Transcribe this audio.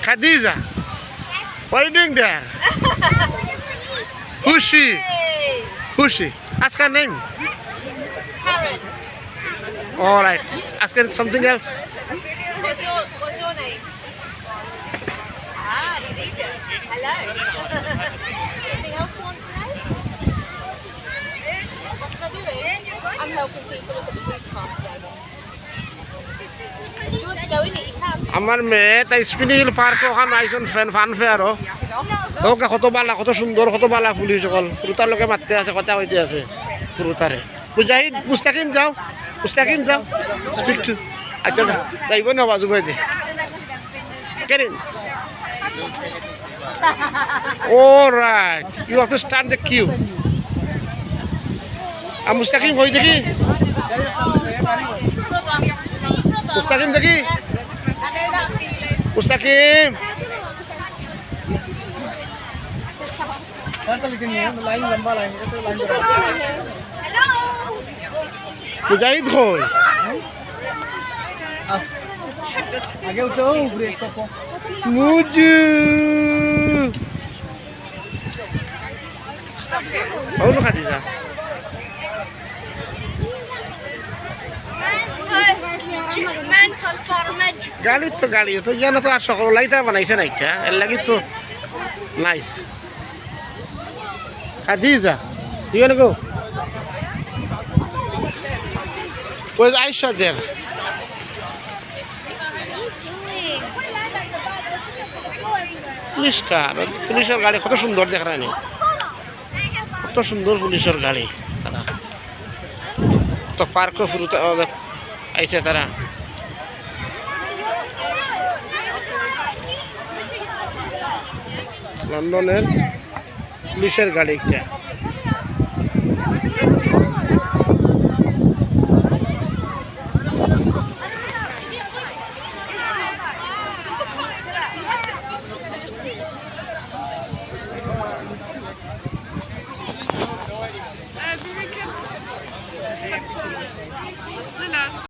Khadija, what are you doing there? Who's she? Who's she? Ask her name. Karen, All right. Ask her something else. what's your name? Ah, Khadija. Hello. Anything else you want to know? What am I doing? I'm helping people look at the police car today. If you want to go in it, you can. আমার মেয়ে তাই spinning hill পার্কে ওখানে আইসন fun ফেয়ারও ওকে কত সুন্দর কত বালা ফুলি সকল ফুরুতার লোকে মারতে আছে কথা কইতে আছে ফুরুতারে মুজাহিদ মুস্তাকিম যাও স্পিক টু আচ্ছা যাইব না বাজু ভাই দে কেরিন alright you have to start the queue আর মুস্তাকিম কই দেখি মুস্তাকিম দেখি মুস্তাকিম মুজাহিদ কই আগে উঠো উপরে কপো মুজু আউনো খাদিজা গাড়ি তো জানো তো আর সকল লাইতা বানাইছে না একটা এর লাগি তো nice Khadija you want to go was Ayesha there পুলিশের গাড়ি কত সুন্দর দেখ রানি কত সুন্দর পুলিশের গাড়ি তারা তো পার্কও ফুরুতে আইছে তারা লন্ডনের পুলিশের গাড়ি একটা